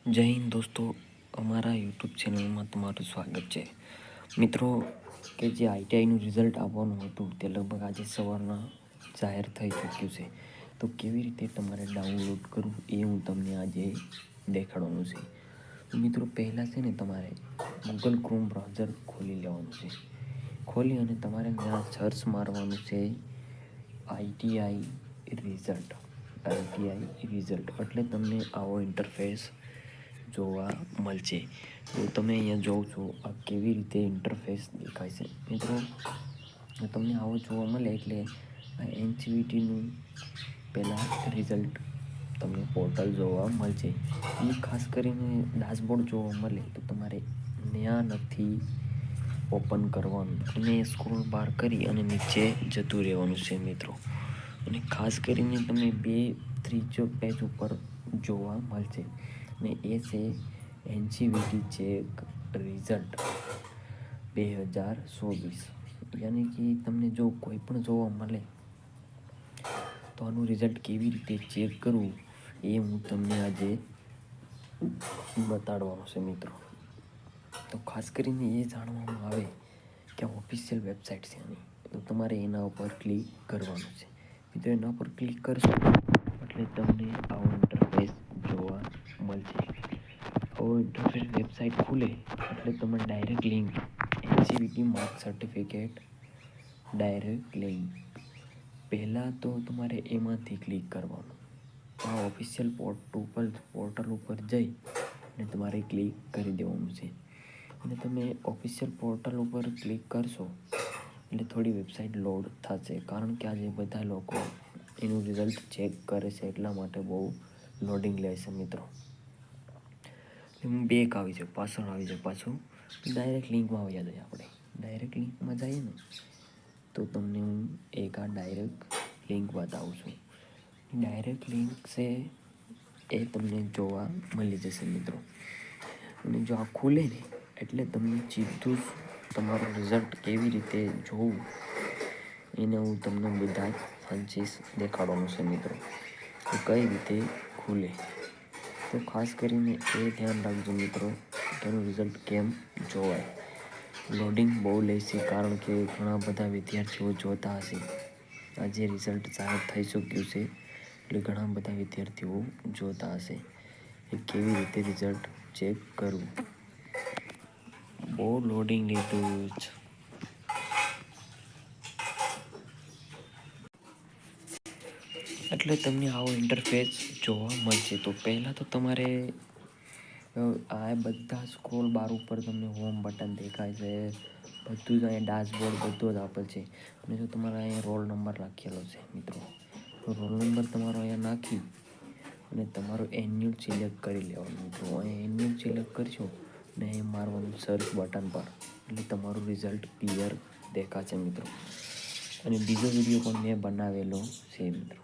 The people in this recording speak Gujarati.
જય હિન્દ દોસ્તો, અમારા યુટ્યુબ ચેનલમાં તમારું સ્વાગત છે. મિત્રો, કે જે આઈટીઆઈનું રિઝલ્ટ આવવાનું હતું તે લગભગ આજે સવારના જાહેર થઈ ચૂક્યું છે. તો કેવી રીતે તમારે ડાઉનલોડ કરવું એ હું તમને આજે દેખાડવાનું છે. મિત્રો, પહેલાં છે ને તમારે ગૂગલ ક્રોમ બ્રાઉઝર ખોલી લેવાનું છે. ખોલી અને તમારે ત્યાં સર્ચ મારવાનું છે આઈટીઆઈ રિઝલ્ટ. આઈટીઆઈ રિઝલ્ટ એટલે તમને આવો ઇન્ટરફેસ જોવા મળશે. તો તમે અહીંયા જોવો છો આ કેવી રીતે ઇન્ટરફેસ દેખાય છે. મિત્રો, તમને આવો જોવા મળે એટલે આ એનસીવીટીનું પહેલાં રિઝલ્ટ તમને પોર્ટલ જોવા મળશે. એ ખાસ કરીને ડેશબોર્ડ જોવા મળે તો તમારે ત્યાં નથી ઓપન કરવાનું અને સ્ક્રોલ બાર કરી અને નીચે જતું રહેવાનું છે મિત્રો. અને ખાસ કરીને તમને ત્રીજો પેજ ઉપર જોવા મળશે અને એ છે એનસીવીટી ચેક રિઝલ્ટ 2024. યાની કે તમને જો કોઈ પણ જોવા મળે તો આનું રિઝલ્ટ કેવી રીતે ચેક કરવું એ હું તમને આજે બતાડવાનું છે મિત્રો. તો ખાસ કરીને એ જાણવામાં આવે કે ઓફિશિયલ વેબસાઇટ છે આની, તો તમારે એના ઉપર ક્લિક કરવાનું છે. મિત્રો, એના ઉપર ક્લિક કરશો એટલે તમને આવો ઇન્ટરફેસ જોવા મળશે. આવો ઇન્ટરફેસ વેબસાઇટ ખુલે એટલે તમે direct link NCVT mark certificate direct link પહેલાં તો તમારે એમાંથી ક્લિક કરવાનું. આ ઓફિશિયલ પોર્ટલ ઉપર જઈ અને તમારે ક્લિક કરી દેવાનું છે. અને તમે ઓફિશિયલ પોર્ટલ ઉપર ક્લિક કરશો એટલે થોડી વેબસાઇટ લોડ થશે, કારણ કે આજે બધા લોકો એનું રિઝલ્ટ ચેક કરે છે એટલા માટે બહુ લોડિંગ લે છે મિત્રો. બેક આવી જાય, પાછળ આવી જાય પાછું ડાયરેક્ટ લિંકમાં આવી જાય. આપણે ડાયરેક્ટ લિંકમાં જઈએ ને તો તમને હું એક આ ડાયરેક્ટ લિંક બતાવું છું. ડાયરેક્ટ લિંક છે એ તમને જોવા મળી જશે મિત્રો. અને જો આ ખુલે ને એટલે તમને સીધું જ તમારું રિઝલ્ટ કેવી રીતે જોવું એને હું તમને બધા ફંચીસ દેખાડવાનું છે મિત્રો, કે કઈ રીતે ખુલે. તો ખાસ કરીને એ ધ્યાન રાખજો મિત્રો કે એનું રિઝલ્ટ કેમ જોવાય. લોડિંગ બહુ લેશે, કારણ કે ઘણા બધા વિદ્યાર્થીઓ જોતા હશે. આજે રિઝલ્ટ જાહેર થઈ ચૂક્યું છે એટલે ઘણા બધા વિદ્યાર્થીઓ જોતા હશે એ કેવી રીતે રિઝલ્ટ ચેક કરવું. બહુ લોડિંગ લીધું જ. એટલે તમને આવો ઇન્ટરફેસ જોવા મળશે. તો પહેલાં તો તમારે આ બધા સ્ક્રોલ બાર ઉપર તમને હોમ બટન દેખાય છે, બધું જ અહીંયા ડેશબોર્ડ બધું જ આપેલ છે. અને જો તમારે અહીંયા રોલ નંબર લખેલો છે મિત્રો, તો રોલ નંબર તમારો અહીંયા નાખી અને તમારું એન્યુઅલ સિલેક્ટ કરી લેવાનું મિત્રો. અહીંયા એન્યુઅલ સિલેક્ટ કરશો અને અહીંયા મારવાનું સર્ચ બટન પર એટલે તમારું રિઝલ્ટ ક્લિયર દેખાશે મિત્રો. અને બીજો વિડીયો પણ મેં બનાવેલો છે મિત્રો.